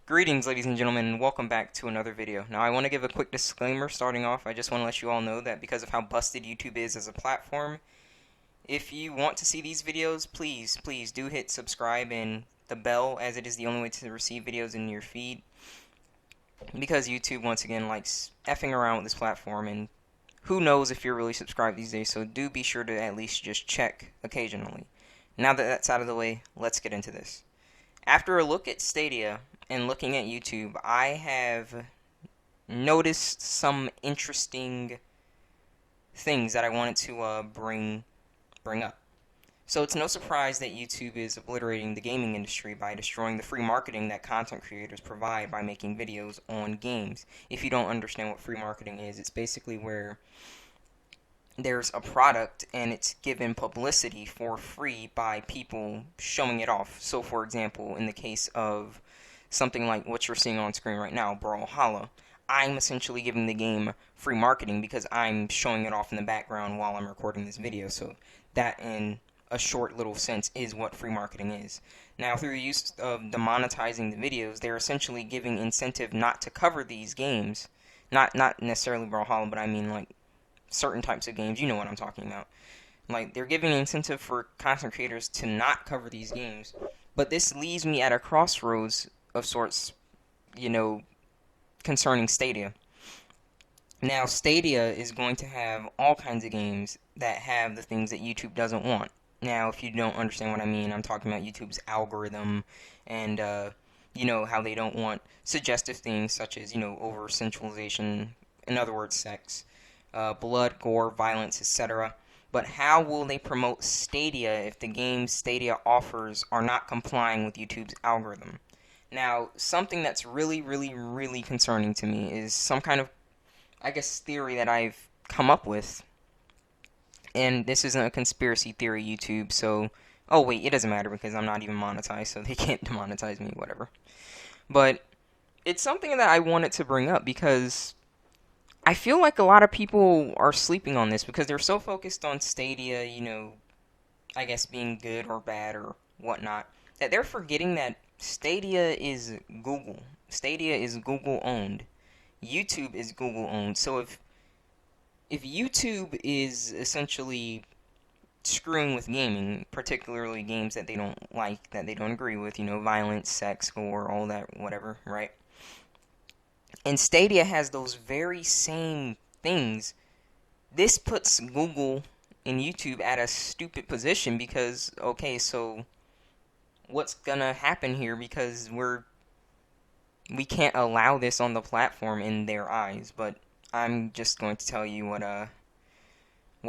Greetings, ladies and gentlemen, and welcome back to another video. Now, I want to give a quick disclaimer starting off. I just want to let you all know that because of how busted YouTube is as a platform, if you want to see these videos, please do hit subscribe and the bell, as it is the only way to receive videos in your feed. Because YouTube, once again, likes effing around with this platform, and who knows if you're really subscribed these days, so do be sure to at least just check occasionally. Now that that's out of the way, let's get into this. After a look at Stadia and looking at YouTube, I have noticed some interesting things that I wanted to bring up. So it's no surprise that YouTube is obliterating the gaming industry by destroying the free marketing that content creators provide by making videos on games. If you don't understand what free marketing is, it's basically where there's a product and it's given publicity for free by people showing it off. So for example, in the case of something like what you're seeing on screen right now, Brawlhalla, I'm essentially giving the game free marketing because I'm showing it off in the background while I'm recording this video. So that, in a short little sense, is what free marketing is. Now, through the use of demonetizing the videos, they're essentially giving incentive not to cover these games. Not necessarily Brawlhalla, but I mean like certain types of games. You know what I'm talking about. Like, they're giving incentive for content creators to not cover these games. But this leaves me at a crossroads of sorts, concerning Stadia. Now, Stadia is going to have all kinds of games that have the things that YouTube doesn't want. Now, if you don't understand what I mean, I'm talking about YouTube's algorithm and, how they don't want suggestive things such as, over-sensualization, in other words, sex, blood, gore, violence, etc. But how will they promote Stadia if the games Stadia offers are not complying with YouTube's algorithm? Now, something that's really concerning to me is some kind of, theory that I've come up with. And this isn't a conspiracy theory, YouTube, so... Oh, wait, it doesn't matter because I'm not even monetized, so they can't demonetize me, whatever. But it's something that I wanted to bring up because I feel like a lot of people are sleeping on this because they're so focused on Stadia, being good or bad or whatnot, that they're forgetting that Stadia is Google. Stadia is Google owned. YouTube is Google owned. So if YouTube is essentially screwing with gaming, particularly games that they don't like, that they don't agree with, violence, sex, gore, all that, whatever, right? And Stadia has those very same things. This puts Google and YouTube at a stupid position because, okay, so what's gonna happen here because we can't allow this on the platform in their eyes. But I'm just going to tell you what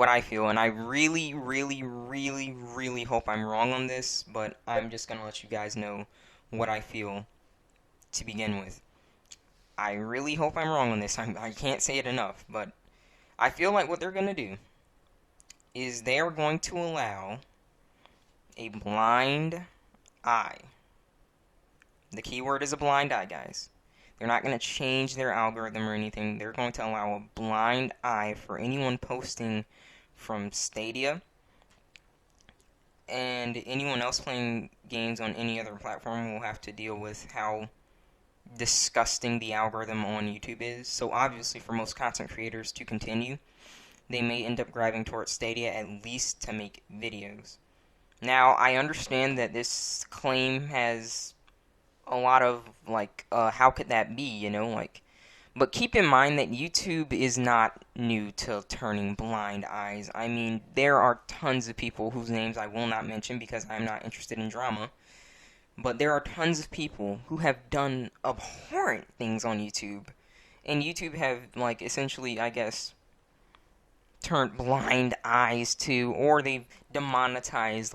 I feel, and I really hope I'm wrong on this, but I'm just gonna let you guys know what I feel to begin with. I really hope I'm wrong on this. I can't say it enough, but I feel like what they're gonna do is they're going to allow a blind eye. The keyword is a blind eye, guys. They're not going to change their algorithm or anything. They're going to allow a blind eye for anyone posting from Stadia and anyone else playing games on any other platform will have to deal with how disgusting the algorithm on YouTube is. So obviously for most content creators to continue, they may end up grabbing towards Stadia at least to make videos. Now, I understand that this claim has a lot of, how could that be, but keep in mind that YouTube is not new to turning blind eyes. I mean, there are tons of people whose names I will not mention because I'm not interested in drama, but there are tons of people who have done abhorrent things on YouTube, and YouTube have, essentially, turned blind eyes to, or they've demonetized,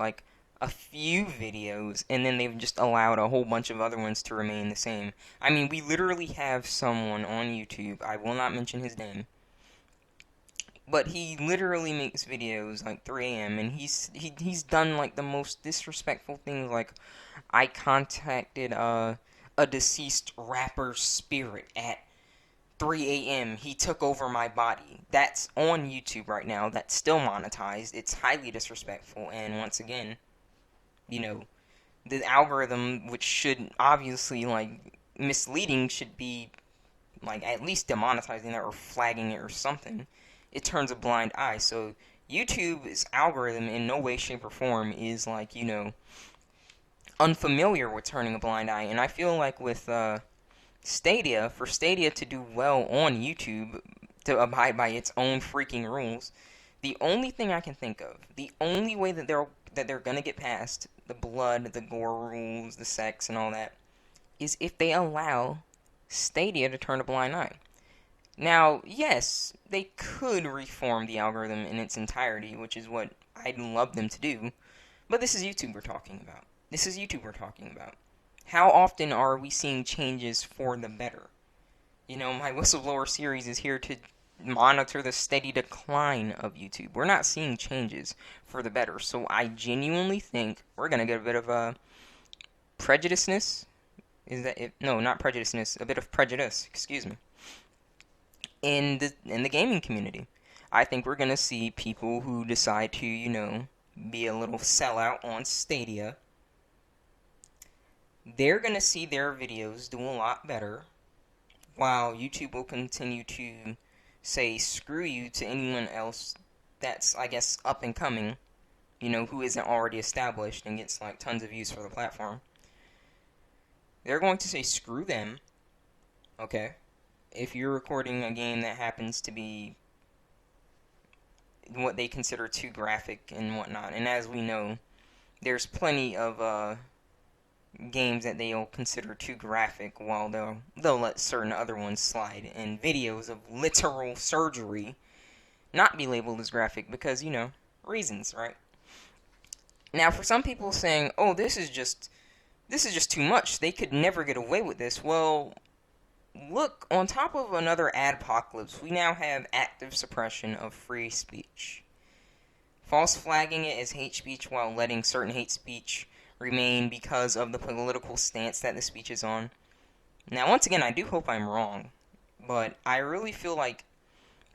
a few videos, and then they've just allowed a whole bunch of other ones to remain the same. I mean, we literally have someone on YouTube, I will not mention his name, but he literally makes videos, 3 a.m., and he's done, the most disrespectful things, I contacted, a deceased rapper's spirit at 3 a.m. He took over my body. That's on YouTube right now. That's still monetized. It's highly disrespectful. And once again, the algorithm, which should obviously, misleading should be like at least demonetizing it or flagging it or something. It turns a blind eye. So YouTube's algorithm in no way, shape, or form is like, unfamiliar with turning a blind eye. And I feel like with Stadia, for Stadia to do well on YouTube, to abide by its own freaking rules, the only thing I can think of, the only way that they're gonna get past the blood, the gore rules, the sex, and all that, is if they allow Stadia to turn a blind eye. Now, yes, they could reform the algorithm in its entirety, which is what I'd love them to do, but this is YouTube we're talking about. This is YouTube we're talking about. How often are we seeing changes for the better? My whistleblower series is here to monitor the steady decline of YouTube. We're not seeing changes for the better, so I genuinely think we're going to get a bit of a prejudiceness. Is that it? No, not prejudiceness. A bit of prejudice, excuse me, in the gaming community. I think we're gonna see people who decide to, be a little sellout on Stadia. They're gonna see their videos do a lot better, while YouTube will continue to say screw you to anyone else that's, I guess, up and coming, who isn't already established and gets like tons of views for the platform. They're going to say screw them, okay? If you're recording a game that happens to be what they consider too graphic and whatnot, and as we know, there's plenty of games that they'll consider too graphic, while they'll let certain other ones slide, and videos of literal surgery not be labeled as graphic because, reasons, right? Now, for some people saying, "Oh, this is just too much. They could never get away with this." Well, look, on top of another adpocalypse, we now have active suppression of free speech. False flagging it as hate speech while letting certain hate speech remain because of the political stance that the speech is on. Now, once again, I do hope I'm wrong, but I really feel like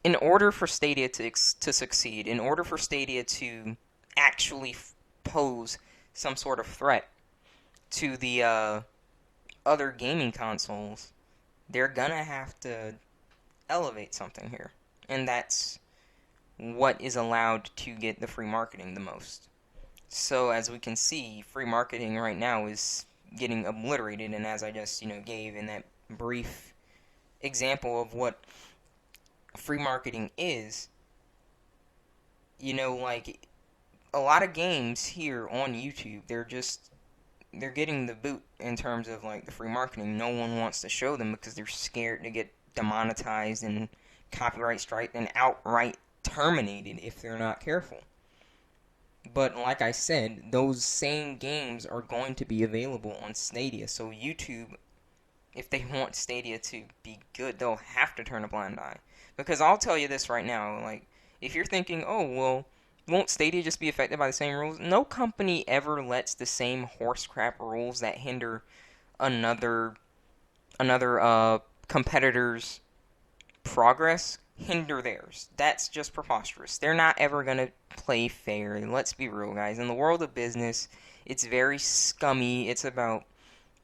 in order for Stadia to succeed, in order for Stadia to actually pose some sort of threat to the other gaming consoles, they're gonna have to elevate something here. And that's what is allowed to get the free marketing the most. So as we can see, free marketing right now is getting obliterated, and as I just, gave in that brief example of what free marketing is, like a lot of games here on YouTube, they're getting the boot in terms of like the free marketing. No one wants to show them because they're scared to get demonetized and copyright strike and outright terminated if they're not careful. But like I said, those same games are going to be available on Stadia. So YouTube, if they want Stadia to be good, they'll have to turn a blind eye. Because I'll tell you this right now, like, if you're thinking, oh, well, won't Stadia just be affected by the same rules? No company ever lets the same horse crap rules that hinder another competitor's progress hinder theirs. That's just preposterous. They're not ever gonna play fair. Let's be real, guys. In the world of business, it's very scummy. It's about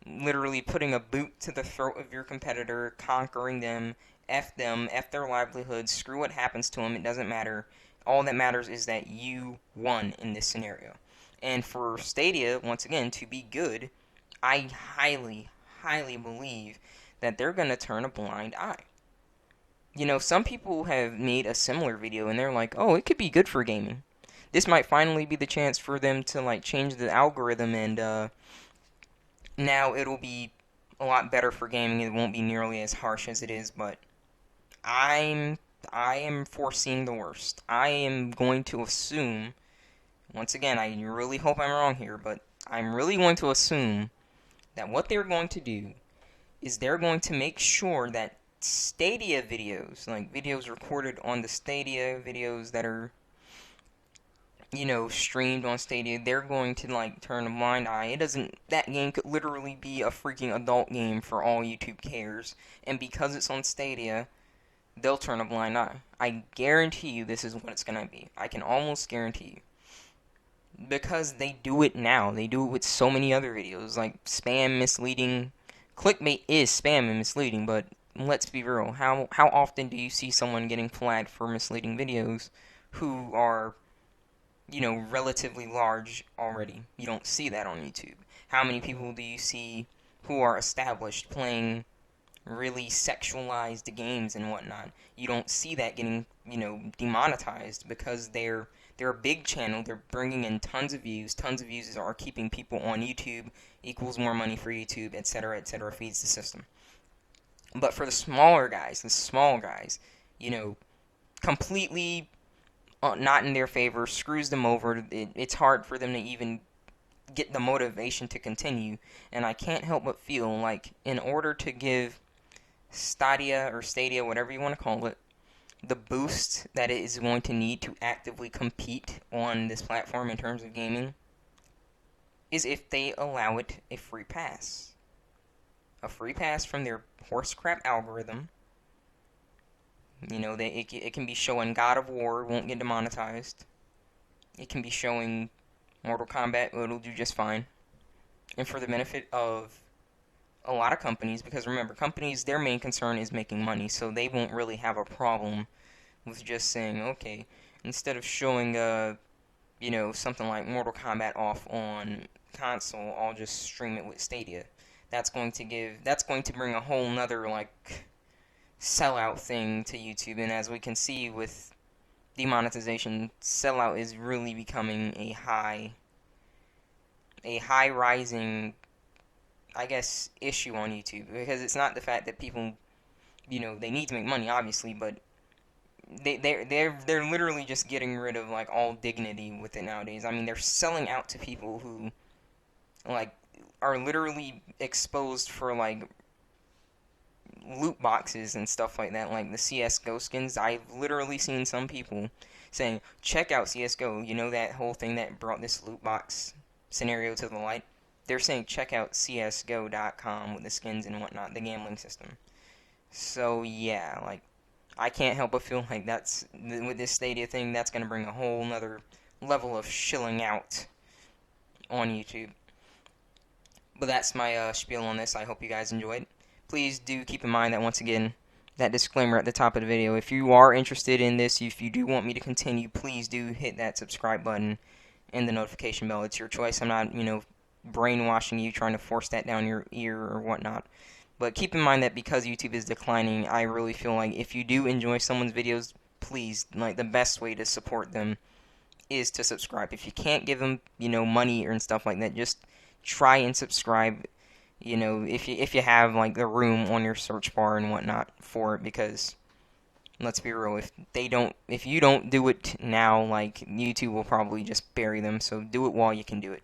literally putting a boot to the throat of your competitor, conquering them, F them, F their livelihood, screw what happens to them, it doesn't matter. All that matters is that you won in this scenario. And for Stadia, once again, to be good, I highly, highly believe that they're going to turn a blind eye. Some people have made a similar video and they're like, oh, it could be good for gaming. This might finally be the chance for them to like change the algorithm, and now it'll be a lot better for gaming. It won't be nearly as harsh as it is, but I am foreseeing the worst. I am going to assume, once again, I really hope I'm wrong here, but I'm really going to assume that what they're going to do is they're going to make sure that Stadia videos, like videos recorded on the Stadia, videos that are, streamed on Stadia, they're going to, like, turn a blind eye. That game could literally be a freaking adult game for all YouTube cares, and because it's on Stadia, they'll turn a blind eye. I guarantee you this is what it's gonna be. I can almost guarantee you. Because they do it now. They do it with so many other videos, like spam, misleading clickbait is spam and misleading, but let's be real. How often do you see someone getting flagged for misleading videos who are, relatively large already? You don't see that on YouTube. How many people do you see who are established playing really sexualized games and whatnot? You don't see that getting, demonetized because they're a big channel. They're bringing in tons of views. Tons of views are keeping people on YouTube, equals more money for YouTube, etc., etc., feeds the system. But for the smaller guys, the small guys, completely not in their favor, screws them over. It's hard for them to even get the motivation to continue. And I can't help but feel like in order to give Stadia, whatever you want to call it, the boost that it is going to need to actively compete on this platform in terms of gaming, is if they allow it a free pass. A free pass from their horse crap algorithm. It can be showing God of War, won't get demonetized. It can be showing Mortal Kombat, it'll do just fine. And for the benefit of a lot of companies, because remember, companies, their main concern is making money, so they won't really have a problem with just saying, okay, instead of showing, something like Mortal Kombat off on console, I'll just stream it with Stadia. That's going to bring a whole nother, sellout thing to YouTube, and as we can see with demonetization, sellout is really becoming a high rising, I guess, issue on YouTube, because it's not the fact that people, they need to make money, obviously, but they're literally just getting rid of all dignity with it nowadays. I mean, they're selling out to people who are literally exposed for loot boxes and stuff like that, like the CS:GO skins. I've literally seen some people saying, check out CS:GO, that whole thing that brought this loot box scenario to the light. They're saying check out csgo.com with the skins and whatnot, the gambling system. So yeah, I can't help but feel like that's, with this Stadia thing, that's going to bring a whole nother level of shilling out on YouTube. But that's my spiel on this. I hope you guys enjoyed. Please do keep in mind that, once again, that disclaimer at the top of the video. If you are interested in this, if you do want me to continue, please do hit that subscribe button and the notification bell. It's your choice. I'm not, brainwashing you, trying to force that down your ear or whatnot. But keep in mind that because YouTube is declining, I really feel like if you do enjoy someone's videos, please, the best way to support them is to subscribe. If you can't give them, money and stuff like that, just try and subscribe. If you have the room on your search bar and whatnot for it, because let's be real, if you don't do it now, YouTube will probably just bury them. So do it while you can do it.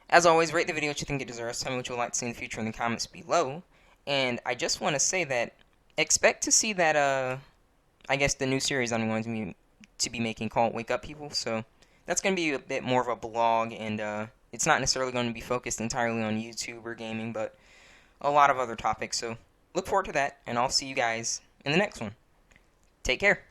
As always, rate the video what you think it deserves. Tell me what you would like to see in the future in the comments below. And I just want to say that expect to see that I guess the new series I'm going to be making called Wake Up People. So that's going to be a bit more of a blog, and it's not necessarily going to be focused entirely on YouTube or gaming, but a lot of other topics. So look forward to that, and I'll see you guys in the next one. Take care.